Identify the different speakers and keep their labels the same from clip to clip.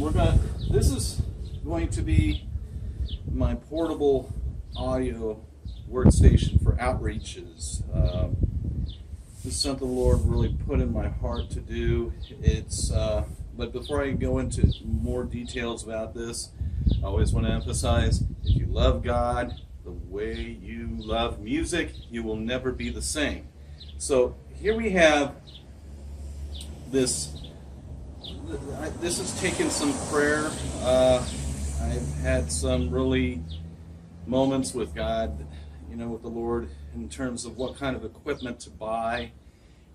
Speaker 1: and this is going to be my portable audio workstation for outreaches. This is something the Lord really put in my heart to do. But before I go into more details about this, I always want to emphasize, if you love God the way you love music, you will never be the same. So here we have this. This has taken some prayer. I've had some really moments with God, with the Lord, in terms of what kind of equipment to buy.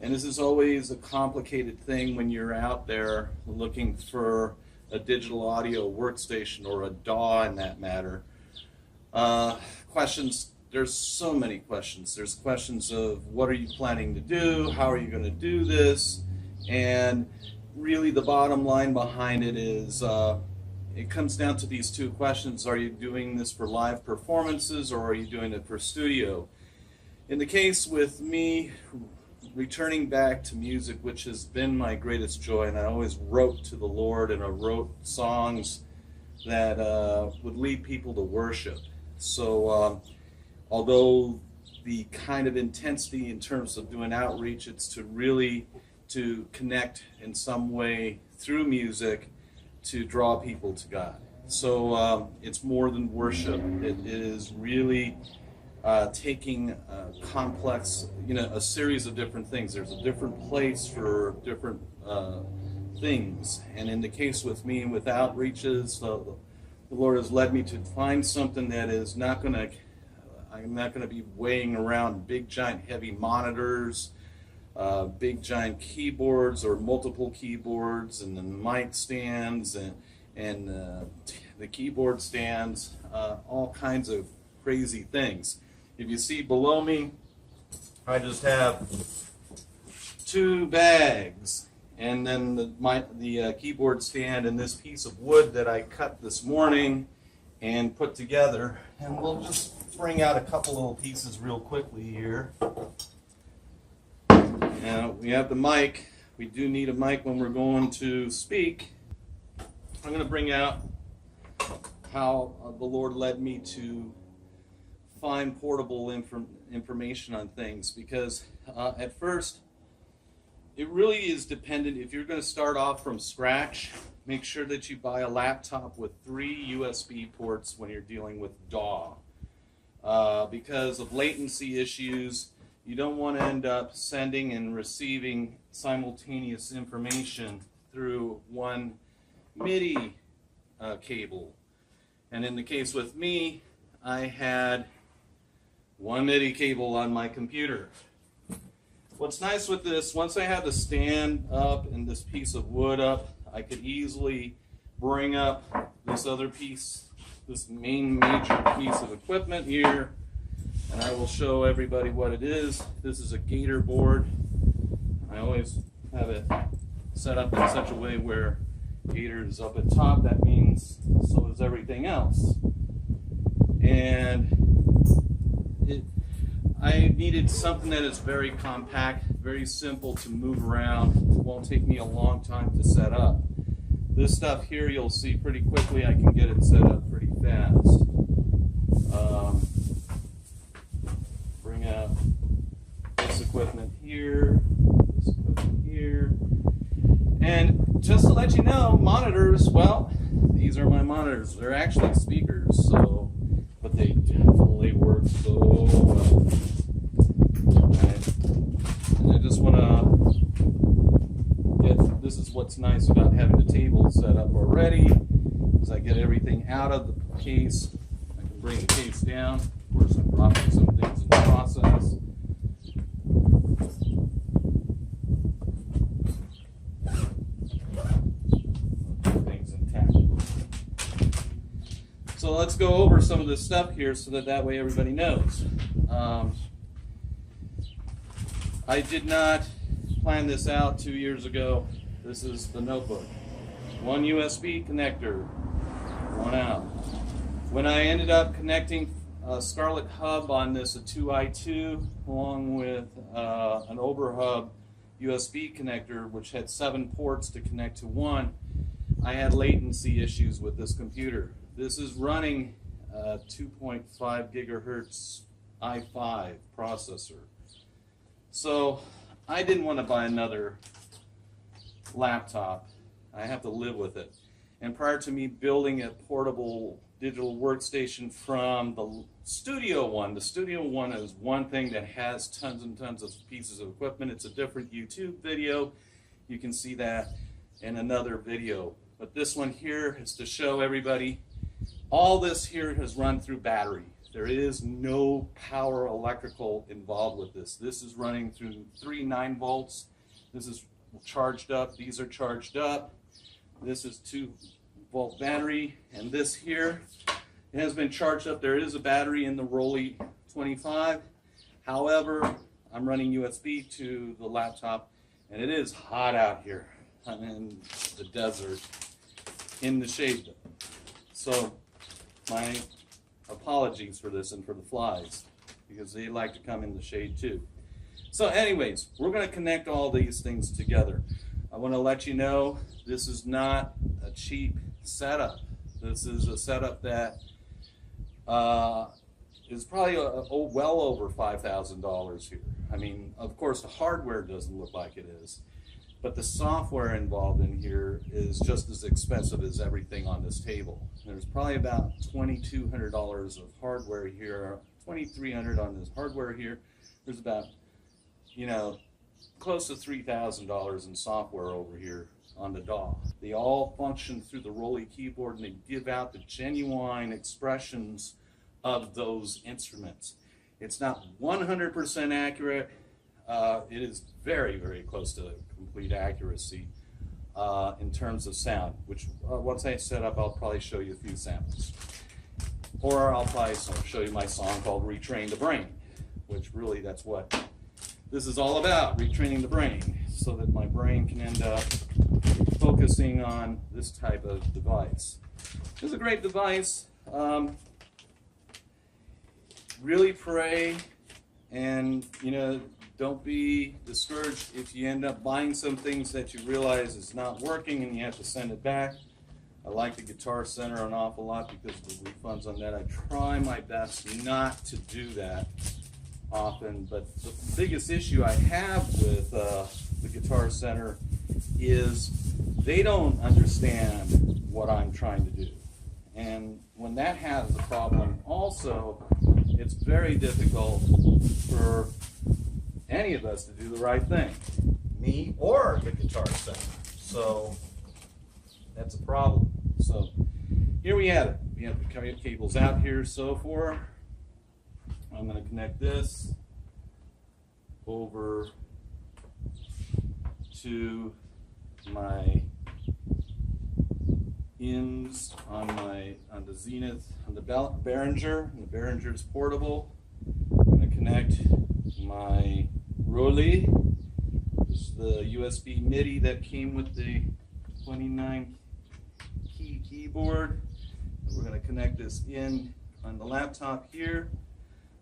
Speaker 1: And this is always a complicated thing when you're out there looking for a digital audio workstation or a DAW in that matter. Questions, there's so many questions. There's questions of what are you planning to do? How are you going to do this? And really the bottom line behind it is it comes down to these two questions. Are you doing this for live performances or are you doing it for studio? In the case with me returning back to music, which has been my greatest joy, and I always wrote to the Lord and I wrote songs that would lead people to worship. So although the kind of intensity in terms of doing outreach, it's to really to connect in some way through music to draw people to God. So it's more than worship. It is really taking complex, a series of different things. There's a different place for different things. And in the case with me, with outreaches, the Lord has led me to find something that is I'm not going to be weighing around big, giant, heavy monitors, big, giant keyboards or multiple keyboards, and then mic stands and the keyboard stands, all kinds of crazy things. If you see below me, I just have 2 bags, and then the keyboard stand and this piece of wood that I cut this morning and put together. And we'll just bring out a couple little pieces real quickly here. Now we have the mic. We do need a mic when we're going to speak. I'm going to bring out how the Lord led me to find portable information on things, because at first it really is dependent. If you're going to start off from scratch, make sure that you buy a laptop with 3 USB ports when you're dealing with DAW, because of latency issues. You don't want to end up sending and receiving simultaneous information through one MIDI cable. And in the case with me, I had one MIDI cable on my computer. What's nice with this, once I had the stand up and this piece of wood up, I could easily bring up this other piece, this major piece of equipment here, and I will show everybody what it is. This is a Gator board. I always have it set up in such a way where Gator is up at top. That means so is everything else. And I needed something that is very compact, very simple to move around. It won't take me a long time to set up. This stuff here, you'll see pretty quickly. I can get it set up pretty fast. Bring out this equipment here, this equipment here. And just to let you know, monitors, well, these are my monitors. They're actually speakers, but they definitely work so well. And I just want to this is what's nice about having the table set up already, is I get everything out of the case. I can bring the case down. Of course, I'm dropping some things in the process. Everything's intact. So let's go over some of this stuff here so that way everybody knows. I did not plan this out 2 years ago. This is the notebook. 1 USB connector, 1 out. When I ended up connecting a Scarlett hub on this, a 2i2, along with an overhub USB connector, which had 7 ports to connect to 1, I had latency issues with this computer. This is running a 2.5 gigahertz i5 processor. So I didn't want to buy another laptop. I have to live with it. And prior to me building a portable digital workstation from the Studio One is one thing that has tons and tons of pieces of equipment. It's a different YouTube video. You can see that in another video. But this one here is to show everybody all this here has run through battery. There is no power electrical involved with this. This is running through 3 9-volts. This is charged up. These are charged up. This is 2-volt battery, and this here has been charged up. There is a battery in the Roli 25. However, I'm running USB to the laptop, and it is hot out here. I'm in the desert, in the shade. So my apologies for this and for the flies, because they like to come in the shade too. So anyways, we're going to connect all these things together. I want to let you know this is not a cheap setup. This is a setup that is probably well over $5,000 here. I mean, of course, the hardware doesn't look like it is, but the software involved in here is just as expensive as everything on this table. There's probably about $2,200 of hardware here, $2,300 on this hardware here. There's about, you know, close to $3,000 in software over here on the DAW. They all function through the Roli keyboard, and they give out the genuine expressions of those instruments. It's not 100% accurate. It is very, very close to complete accuracy in terms of sound, which once I set up, I'll probably show you a few samples. Or I'll probably show you my song called Retrain the Brain, which really that's what this is all about, retraining the brain, so that my brain can end up focusing on this type of device. This is a great device. Really pray, and don't be discouraged if you end up buying some things that you realize is not working and you have to send it back. I like the Guitar Center an awful lot because of the refunds on that. I try my best not to do that often, but the biggest issue I have with the Guitar Center is they don't understand what I'm trying to do. And when that has a problem also, it's very difficult for any of us to do the right thing, me or the Guitar Center. So that's a problem. So here we have it. We have the cables out here so far. I'm going to connect this over to my ins on the Xenyx, on the Beringer. The Beringer's portable. I'm going to connect my Roli. This is the USB MIDI that came with the 29 key keyboard. We're going to connect this in on the laptop here.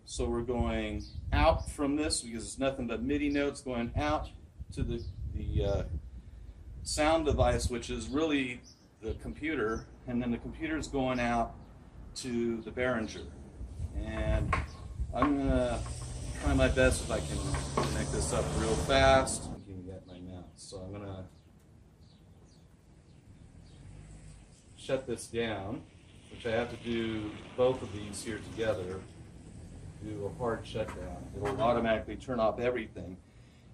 Speaker 1: So we're going out from this because it's nothing but MIDI notes going out to the sound device, which is really the computer, and then the computer's going out to the Beringer. And I'm going to try my best if I can connect this up real fast. I can get my mouse. So I'm going to shut this down, which I have to do both of these here together. Do a hard shutdown. It'll automatically turn off everything.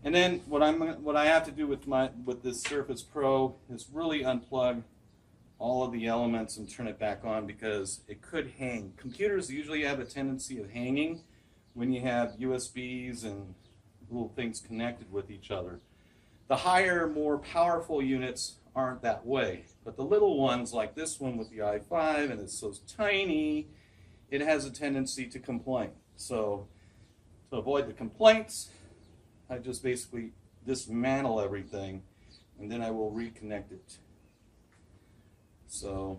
Speaker 1: And then what I have to do with this Surface Pro is really unplug all of the elements and turn it back on because it could hang. Computers usually have a tendency of hanging when you have USBs and little things connected with each other. The higher, more powerful units aren't that way, but the little ones like this one with the i5, and it's so tiny, it has a tendency to complain. So to avoid the complaints, I just basically dismantle everything and then I will reconnect it. So,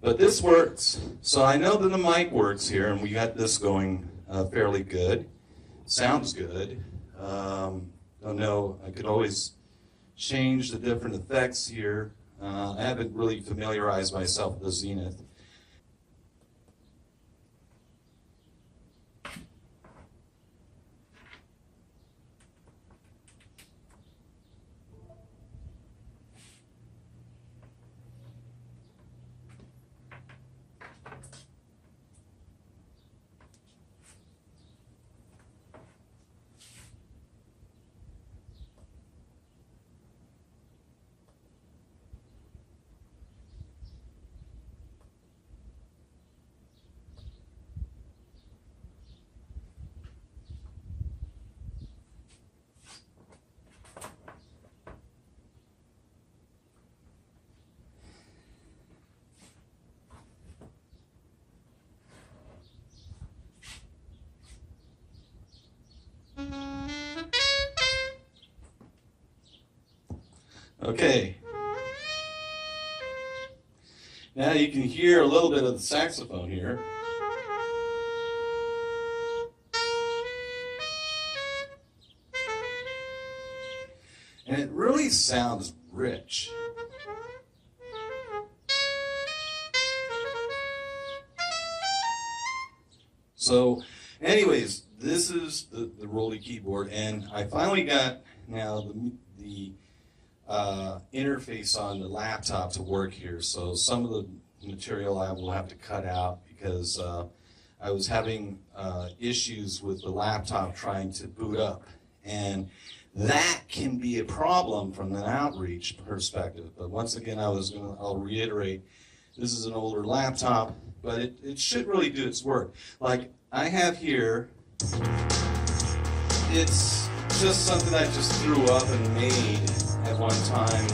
Speaker 1: but this works. So I know that the mic works here, and we got this going fairly good. Sounds good. Don't know, I could always change the different effects here. I haven't really familiarized myself with the Zenith. Okay. Now you can hear a little bit of the saxophone here. And it really sounds rich. So, anyways, this is the Roli keyboard, and I finally got now the interface on the laptop to work here. So some of the material I will have to cut out because I was having issues with the laptop trying to boot up, and that can be a problem from an outreach perspective. But once again, I'll reiterate, this is an older laptop, but it should really do its work. Like I have here, it's just something I just threw up and made at one time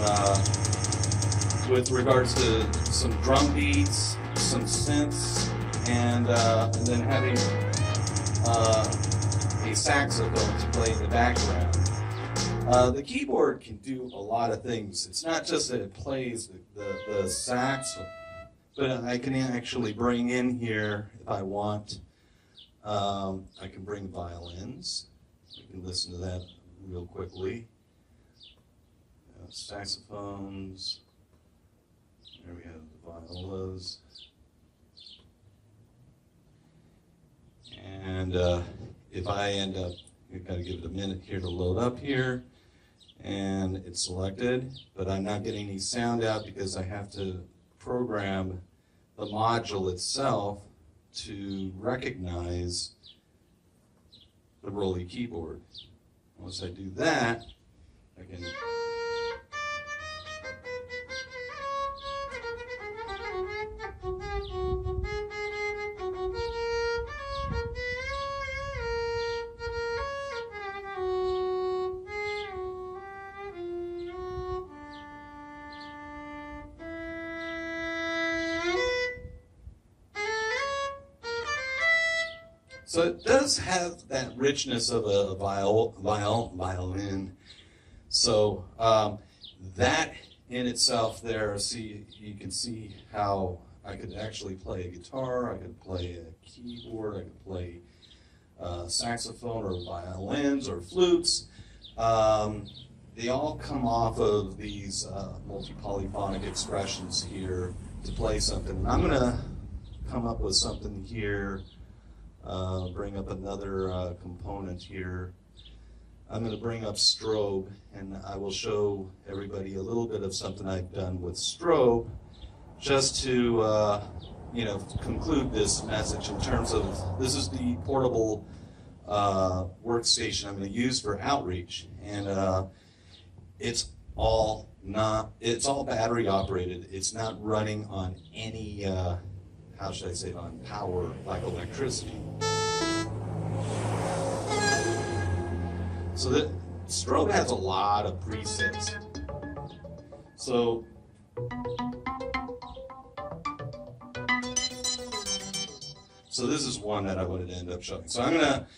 Speaker 1: with regards to some drum beats, some synths, and then having a saxophone to play in the background. The keyboard can do a lot of things. It's not just that it plays the sax, but I can actually bring in here, if I want, I can bring violins. You can listen to that real quickly. Saxophones. There we have the violas. And if I end up, you've got to give it a minute here to load up here. And it's selected, but I'm not getting any sound out because I have to program the module itself to recognize the Roli keyboard. Once I do that, I can so it does have that richness of a violin. So that in itself there, see, you can see how I could actually play a guitar, I could play a keyboard, I could play saxophone or violins or flutes. They all come off of these multi-polyphonic expressions here to play something. And I'm going to come up with something here. Bring up another component here. I'm going to bring up Strobe, and I will show everybody a little bit of something I've done with Strobe, just to conclude this message in terms of this is the portable workstation I'm going to use for outreach, and it's all battery operated. It's not running on any how should I say it, on power like electricity. So that Strobe has a lot of presets. So this is one that I wanted to end up showing. So I'm going to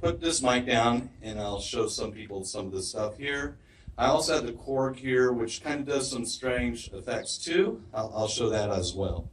Speaker 1: put this mic down and I'll show some people some of this stuff here. I also have the Korg here, which kind of does some strange effects too. I'll show that as well.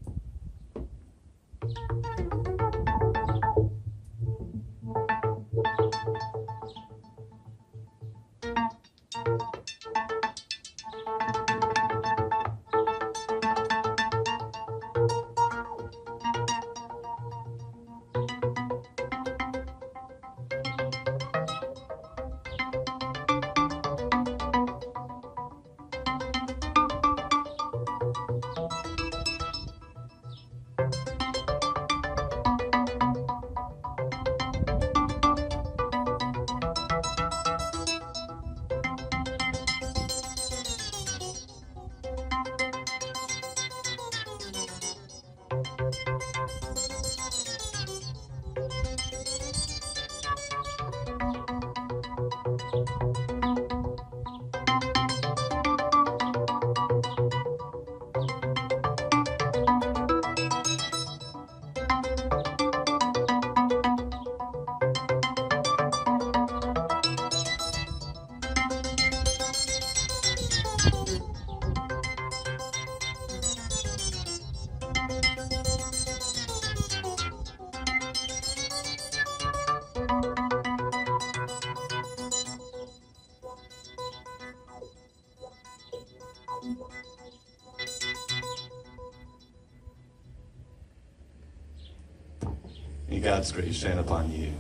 Speaker 1: May God's grace shine upon you,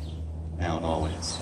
Speaker 1: now and always.